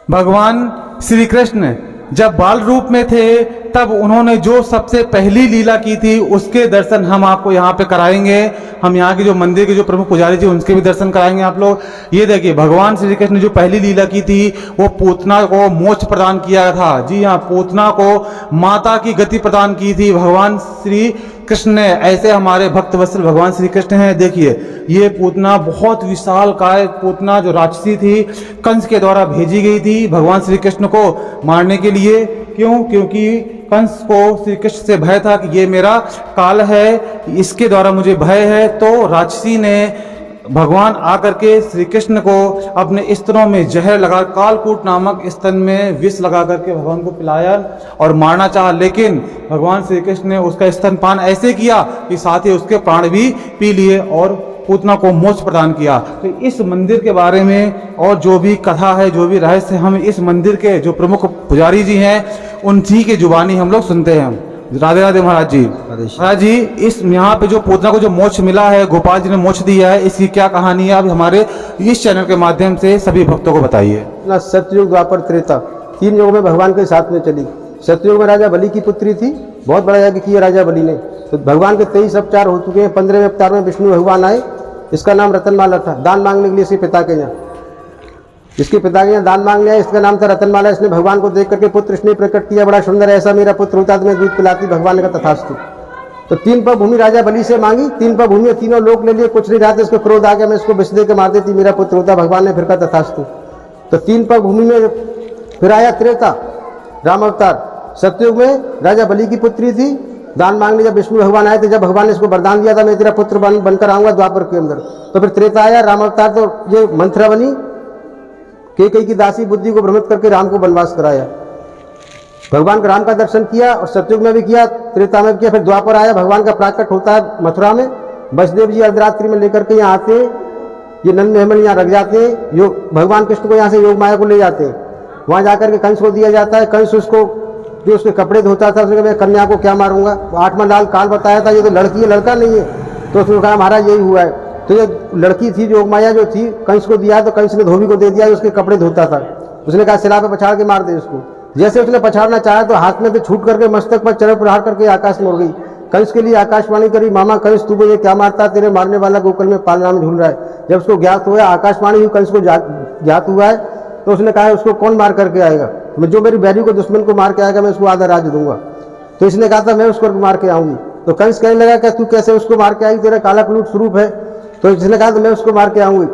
भगवान श्री कृष्ण जब बाल रूप में थे तब उन्होंने जो सबसे पहली लीला की थी उसके दर्शन हम आपको यहाँ पे कराएंगे। हम यहाँ के जो मंदिर के जो प्रमुख पुजारी जी उनके भी दर्शन कराएंगे आप लोग। ये देखिए भगवान श्री कृष्ण ने जो पहली लीला की थी वो पूतना को मोक्ष प्रदान किया था। जी हाँ, पूतना को माता की गति प्रदान की थी भगवान श्री कृष्ण ने। ऐसे हमारे भक्त वत्सल भगवान श्री कृष्ण हैं। देखिए ये पूतना बहुत विशाल काय पूतना जो राक्षसी थी कंस के द्वारा भेजी गई थी भगवान श्री कृष्ण को मारने के लिए। क्यों? क्योंकि कंस को श्री कृष्ण से भय था कि ये मेरा काल है, इसके द्वारा मुझे भय है। तो राक्षसी ने भगवान आकर के श्री कृष्ण को अपने स्तनों में जहर लगा कालकूट नामक स्तन में विष लगा करके भगवान को पिलाया और मारना चाहा, लेकिन भगवान श्री कृष्ण ने उसका स्तनपान ऐसे किया कि साथ ही उसके प्राण भी पी लिए और पूतना को मोक्ष प्रदान किया। तो इस मंदिर के बारे में और जो भी कथा है, जो भी रहस्य, हम इस मंदिर के जो प्रमुख पुजारी जी हैं उनकी के जुबानी हम लोग सुनते हैं। राधे राधे महाराज जी। महाराज जी, इस यहाँ पे जो पूतना को जो मोक्ष मिला है, गोपाल जी ने मोक्ष दिया है, इसकी क्या कहानी है? आप हमारे इस चैनल के माध्यम से सभी भक्तों को बताइए। सतयुग, द्वापर, त्रेता, 3 युग में भगवान के साथ में चली। सतयुग में राजा बलि की पुत्री थी, बहुत बड़ा यज्ञ किया राजा बलि ने। तो भगवान के 23 अवतार हो चुके हैं। 15वें अवतार में विष्णु भगवान आए। इसका नाम रतनमाला था। दान मांगने के लिए इसके पिता के यहाँ दान मांगने आए। इसका नाम था रतनमाला। इसने भगवान को देख करके पुत्र इसने प्रकट किया, बड़ा सुंदर, ऐसा मेरा पुत्र होता तो मैं दूध पिलाती। भगवान ने कहा तथास्तु। तो 3 पर भूमि राजा बलि से मांगी। 3 पर भूमि, तीनों लोग ले लिए। कुछ नहीं रहा था, इसको क्रोध आ गया, मैं इसको विष दे के मार देती, मेरा पुत्र होता। भगवान ने फिर कहा तथास्तु। तो 3 पर भूमि में फिर आया त्रेता, राम अवतार। सतयुग में राजा बलि की पुत्री थी। दान मांगने जब विष्णु भगवान आए थे, जब भगवान ने इसको वरदान दिया था मैं तेरा पुत्र बनकर आऊंगा द्वापर के अंदर। तो फिर त्रेता आया, राम अवतार। तो ये मंथरा बनी, कैकेयी की दासी बुद्धि को भ्रमित करके राम को वनवास कराया। भगवान राम का दर्शन किया और सतयुग में भी किया, त्रेता में भी किया। फिर द्वापर आया, भगवान का प्राकट होता है मथुरा में। वसुदेव जी अर्धरात्रि में लेकर के यहाँ आते हैं। ये नंद महमल यहाँ रख जाते हैं। योग भगवान कृष्ण को यहाँ से योग माया को ले जाते हैं। वहाँ जाकर के कंस को दिया जाता है। कंस उसको जो उसके कपड़े धोता था, उसने कहा कन्या को क्या मारूंगा। 8वां लाल काल बताया था, ये तो लड़की है, लड़का नहीं है। तो उसने कहा महाराज यही हुआ है। तो ये लड़की थी, योग माया जो थी, कंस को दिया। तो कंस ने धोबी को दे दिया, उसके कपड़े धोता था। उसने कहा सिला पे पछाड़ के मार दे उसको। जैसे उसने पछाड़ना चाहा तो हाथ में से छूट करके मस्तक पर चरण प्रहार करके आकाश में उड़ गई। कंस के लिए आकाशवाणी करी, मामा कंस तू मुझे क्या मारता, तेरे मारने वाला गोकुल में पालना में झूल रहा है। जब उसको ज्ञात हुआ, आकाशवाणी हुई, कंस को ज्ञात हुआ है, तो उसने कहा उसको कौन मार करके आएगा, जो मेरी बैरी को दुश्मन को मार के आएगा मैं उसको आधा राज्य दूंगा। तो इसने कहा था मैं उसको मार के आऊंगी। तो कंस कहने लगा कि तू कैसे उसको मार के आएगी, तेरा काला कलूट स्वरूप है। तो इसने कहा तो मैं उसको मार के आऊंगी।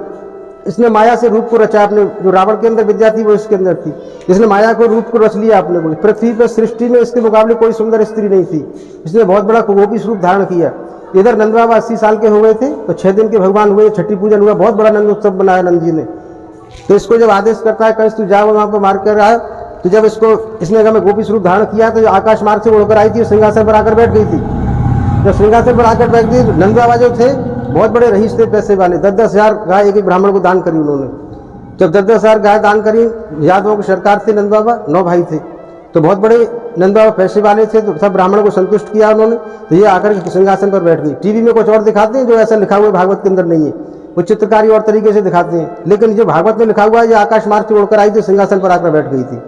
इसने माया से रूप को रचा अपने, जो रावण के अंदर विद्या थी वो इसके अंदर थी। इसने माया को रूप को रच लिया अपने को। पृथ्वी पर सृष्टि में इसके मुकाबले कोई सुंदर स्त्री नहीं थी। इसने बहुत बड़ा गोपी स्वरूप धारण किया। इधर नंद बाबा 80 साल के हो गए थे, तो 6 दिन के भगवान हुए, छठी पूजन हुआ, बहुत बड़ा नंद उत्सव बनाया नंद जी ने। तो इसको जब आदेश करता है कंस तू जाओ वहां पर मार कर रहा है, तो जब इसने कहा मैं गोपी स्वरूप धारण किया, तो आकाश मार्ग से उड़कर आई थी, सिंहासन पर आकर बैठ गई थी। जब सिंहासन पर आकर बैठ गई, नंद बाबा जो थे बहुत बड़े रईस थे, पैसे वाले। 10-10 हजार गाय एक ब्राह्मण को दान करी उन्होंने। जब 10-10 हजार गाय दान करी, यादवों की सरकार थे नंद बाबा, 9 भाई थे, तो बहुत बड़े नंद बाबा पैसे वाले थे। तो सब ब्राह्मणों को संतुष्ट किया उन्होंने। तो ये आकर सिंहासन पर बैठ गई। टीवी में कुछ और दिखाते हैं जो ऐसा लिखा हुआ भागवत के अंदर नहीं है, वो चित्रकारी और तरीके से दिखाते हैं। लेकिन जो भागवत में लिखा हुआ है, ये आकाश मार्ग से उड़कर आई थी, सिंहासन पर आकर बैठ गई थी।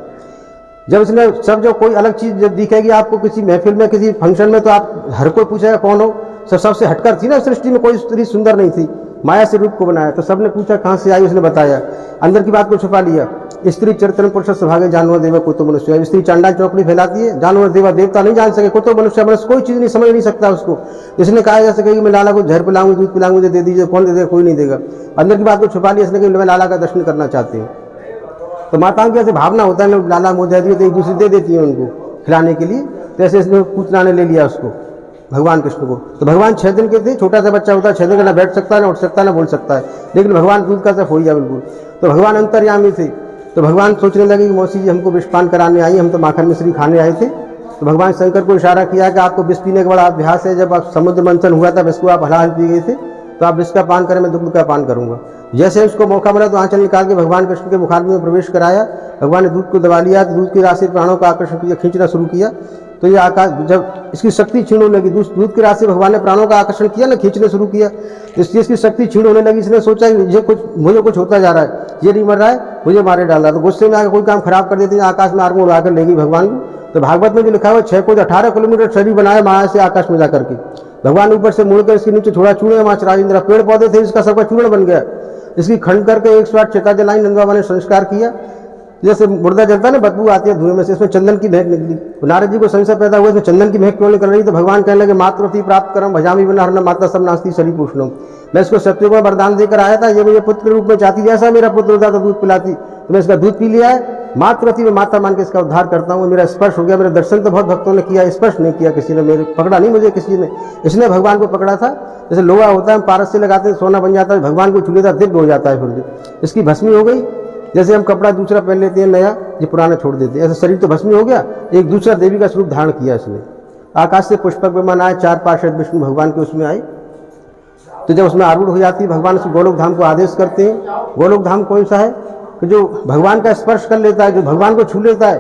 जब इसने सब जो कोई अलग चीज जब दिखेगी आपको किसी महफिल में, किसी फंक्शन में, तो आप हर कोई पूछेगा कौन हो। सबसे हटकर थी ना, सृष्टि में कोई स्त्री सुंदर नहीं थी, माया से रूप को बनाया। तो सबने पूछा कहाँ से आई, उसने बताया, अंदर की बात को छुपा लिया। स्त्री चरित्र पुरुष स्वभागे जानवर देव को तो मनुष्य। स्त्री चांडाल चौकड़ी फैलाती है, जानवर देवा देवता नहीं जान सके, को तो मनुष्य कोई चीज नहीं समझ नहीं सकता उसको। इसने कहा जैसे कही मैं लाला को जहर पिलाऊंगी, दूध पिलाऊंगी, दे दीजिए, कौन दे देगा, कोई नहीं देगा। अंदर की बात को छुपा लिया इसने कि मैं लाला का दर्शन करना चाहती हूँ। तो माताओं की ऐसे भावना होता है, लोग लाला मुझे दिए तो एक दूसरे दे देती है उनको खिलाने के लिए। तो ऐसे इसने पूतना ने ले लिया उसको, भगवान कृष्ण को। तो भगवान 6 दिन के थे, छोटा सा बच्चा होता है, 6 दिन का ना बैठ सकता है, ना उठ सकता है, ना बोल सकता है, लेकिन भगवान दूध का सब हो गया बिल्कुल। तो भगवान अंतर्यामी थे। तो भगवान सोचने लगे कि मौसी जी हमको विषपान कराने आई, हम तो माखन मिश्री खाने आए थे। तो भगवान शंकर को इशारा किया कि आपको विष पीने का बड़ा अभ्यास है, जब आप समुद्र मंथन हुआ था विष को आप हलाल पी गए थे, तो आप विष का पान करें, मैं दुग्ध का पान करूंगा। जैसे उसको मौका मिला तो आंचल निकाल के भगवान कृष्ण के मुखाग्नि में प्रवेश कराया। भगवान ने दूध को दबा लिया, दूध की राशि प्राणों का आकर्षण किया, खींचना शुरू किया। तो ये आकाश जब इसकी शक्ति क्षीण होने लगी, दूध की राशि भगवान ने प्राणों का आकर्षण किया ना, खींचने शुरू किया, इसलिए इसकी शक्ति क्षीण होने लगी। इसने सोचा कि मुझे कुछ होता जा रहा है, ये नहीं मर रहा है, मुझे मारे डाल रहा है। तो गुस्से में आकर कोई काम खराब कर देते हैं, आकाश में आग में उड़ाकर लेगी भगवान को। तो भागवत में जो लिखा हुआ 6 कोस 18 किलोमीटर शरीर बनाया माया से आकाश में जाकर के, भगवान ऊपर से मुड़कर इसके नीचे थोड़ा चूड़े माच राजेंद्र, पेड़ पौधे थे, इसका सबका चूर्ण बन गया। इसकी खंड करके 108 चिता जलाई, नंद बाबा ने संस्कार किया। जैसे मुर्दा जलता है ना, बदबू आती है धुएं में से, इसमें चंदन की महक निकली। नारद जी को संशय पैदा हुआ इसमें चंदन की महक क्यों निकल रही, तो भगवान कहने लगे मातृति प्राप्त करम भजामी बिना हरना माता सब नास्ती शरीर पूछनो। मैं इसको सत्य को वरदान देकर आया था, ये मुझे पुत्र के रूप में चाहती, जैसा मेरा पुत्र होता तो दूध पिलाती, तो मैं इसका दूध पी लिया है। मातृति में माता मान के इसका उद्धार करता हूँ। मेरा स्पर्श हो गया, मेरे दर्शन तो बहुत भक्तों ने किया, स्पर्श नहीं किया किसी ने, मेरे पकड़ा नहीं मुझे किसी ने। इसने भगवान को पकड़ा था। जैसे लोहा होता है, हम पारस से लगाते हैं सोना बन जाता है, भगवान को छू लेता है दिव्य हो जाता है। फिर इसकी भस्मी हो गई। जैसे हम कपड़ा दूसरा पहन लेते हैं नया, ये पुराना छोड़ देते हैं, ऐसे शरीर तो भस्मी हो गया। एक दूसरा देवी का स्वरूप धारण किया इसने। आकाश से पुष्पक विमान आए, 4 पार्षद विष्णु भगवान के उसमें आए। तो जब उसमें आरूढ़ हो जाती है, भगवान उसको गोलोक धाम को आदेश करते हैं। गोलोक धाम कौन सा है कि जो भगवान का स्पर्श कर लेता है, जो भगवान को छू लेता है,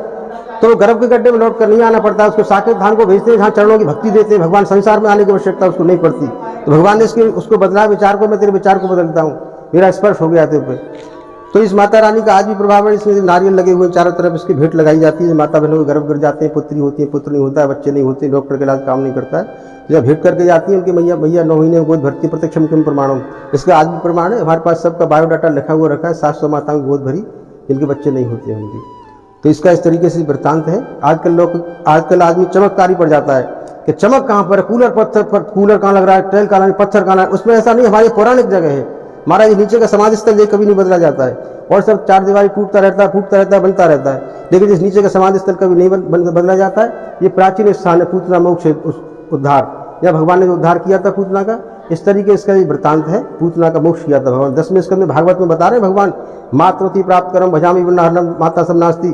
तो गर्भ के गड्ढे में लौट कर नहीं आना पड़ता, उसको साकेत धाम को भेजते हैं जहाँ चरणों की भक्ति देते हैं। भगवान संसार में आने की आवश्यकता उसको नहीं पड़ती। तो भगवान ने उसको बदला, विचार को मैं तेरे विचार को बदलता हूँ, मेरा स्पर्श हो गया तेरे पे। तो इस माता रानी का आज भी प्रभाव है। इसमें नारियल लगे हुए चारों तरफ, इसकी भेंट लगाई जाती है। माता बहनों के गर्भ गिर जाते हैं, पुत्री होती है, पुत्र नहीं होता है, बच्चे नहीं होते, डॉक्टर के इलाज काम नहीं करता है, जब भेंट करके जाती है उनकी मैया 9 महीने में गोद भरती, प्रत्यक्ष किम प्रमाणों। इसका आज भी प्रमाण है, हमारे पास सबका बायोडाटा लिखा हुआ रखा है। 700 माताओं की गोद भरी जिनके बच्चे नहीं होते हैं उनकी। तो इसका इस तरीके से वृत्तांत है। आजकल आदमी चमत्कारी पड़ जाता है कि चमक कहाँ पर, कूलर पत्थर पर, कूलर कहाँ लग रहा है, टाइल कहाँ, पत्थर कहाँ, उसमें ऐसा नहीं। हमारी पौराणिक जगह है, हमारा ये नीचे का समाधि स्थल ये कभी नहीं बदला जाता है। और सब 4 दीवारी टूटता रहता है, फूटता रहता है, बनता रहता है, लेकिन इस नीचे का समाधि स्थल कभी नहीं बदला जाता है। ये प्राचीन स्थान है, पूतना मोक्ष उद्धार, या भगवान ने जो उद्धार किया था पूतना का, इस तरीके इसका ये वृत्तांत है। पूतना का मोक्ष किया था भगवान। 10वें स्कंद में भागवत में बता रहे हैं भगवान, मातृति प्राप्त करम भजामी बिना माता सब नास्ती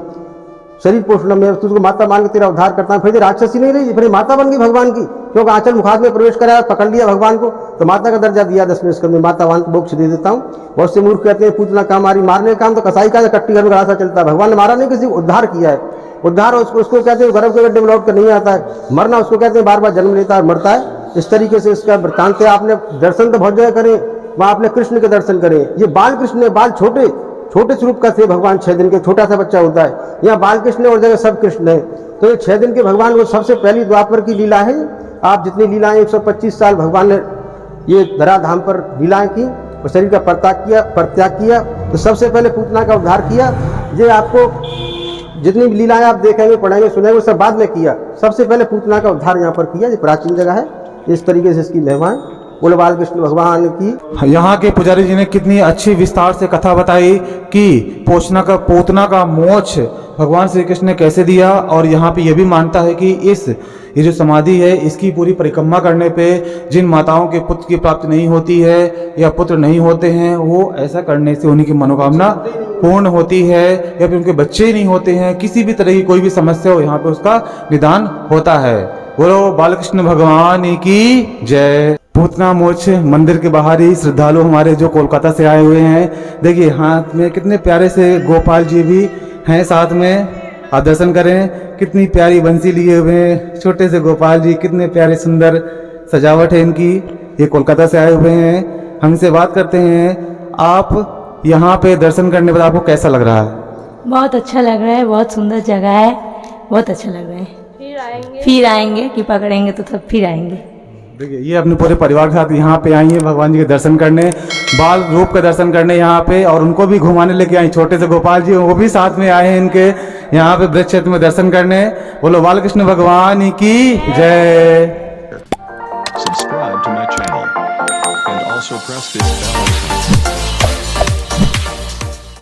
शरीर पोषण में, तुझको माता मान के तेरा उद्धार करता है। फिर राक्षसी नहीं रही, फिर माता बन गई भगवान की, क्योंकि आंचल मुखाद में प्रवेश कराया, पकड़ लिया भगवान को, तो माता का दर्जा दिया 10वें स्कंद में, माता वान को मोक्ष दे देता हूँ। बहुत से मूर्ख कहते हैं पूतना काम मारी, मारने का काम तो कसाई का कट्टी घर में गड़ासा चलता है। भगवान ने मारा नहीं, किसी को उद्धार किया है। उद्धार उसको कहते हैं गर्भ के गड्ढे में लौट कर नहीं आता है। मरना उसको कहते हैं बार बार जन्म लेता है, मरता है। इस तरीके से इसका वृत्तांत है। आपने दर्शन तो बहुत जगह करें, वहाँ आपने कृष्ण के दर्शन करें। ये बाल कृष्ण है, बाल छोटे स्वरूप का थे भगवान, 6 दिन के, छोटा सा बच्चा होता है। यहाँ बाल कृष्ण और जगह सब कृष्ण है। तो ये 6 दिन के भगवान को सबसे पहली द्वापर की लीला है। आप जितनी लीलाएं 125 साल भगवान ने ये धराधाम पर लीलाएं की और शरीर का परित्याग किया, तो सबसे पहले पूतना का उद्धार किया। ये आपको जितनी लीलाएं आप देखेंगे, पढ़ेंगे, सुनेंगे, सब बाद में किया। सबसे पहले पूतना का उद्धार यहाँ पर किया। ये प्राचीन जगह है। इस तरीके से इसकी महिमा है। बोले बाल कृष्ण भगवान की। यहाँ के पुजारी जी ने कितनी अच्छी विस्तार से कथा बताई कि पोतना का मोक्ष भगवान श्री कृष्ण ने कैसे दिया। और यहाँ पे ये भी मानता है कि ये जो समाधि है, इसकी पूरी परिक्रमा करने पे जिन माताओं के पुत्र की प्राप्ति नहीं होती है या पुत्र नहीं होते हैं, वो ऐसा करने से उन्हीं की मनोकामना पूर्ण होती है, या फिर उनके बच्चे ही नहीं होते हैं, किसी भी तरह की कोई भी समस्या हो, यहाँ पे उसका निदान होता है। बोलो बालकृष्ण भगवान की जय। पूतना मोक्ष मंदिर के बाहर ही श्रद्धालु हमारे जो कोलकाता से आए हुए हैं, देखिए हाथ में कितने प्यारे से गोपाल जी भी हैं साथ में। आप दर्शन करें, कितनी प्यारी बंसी लिए हुए हैं छोटे से गोपाल जी, कितने प्यारे सुंदर सजावट है इनकी। ये कोलकाता से आए हुए हैं। हमसे बात करते हैं, आप यहाँ पे दर्शन करने पर आपको कैसा लग रहा है? बहुत अच्छा लग रहा है, बहुत सुंदर जगह है, बहुत अच्छा लग रहा है। फिर आएंगे, कृपा करेंगे तो तब फिर आएंगे। देखिए ये अपने पूरे परिवार के साथ यहाँ पे आई हैं भगवान जी के दर्शन करने, बाल रूप का दर्शन करने यहाँ पे, और उनको भी घुमाने लेके आई। छोटे से गोपाल जी वो भी साथ में आए हैं इनके यहाँ पे वृक्ष क्षेत्र में दर्शन करने। बोलो बालकृष्ण भगवान की जय। Subscribe to my channel and also press this bell icon.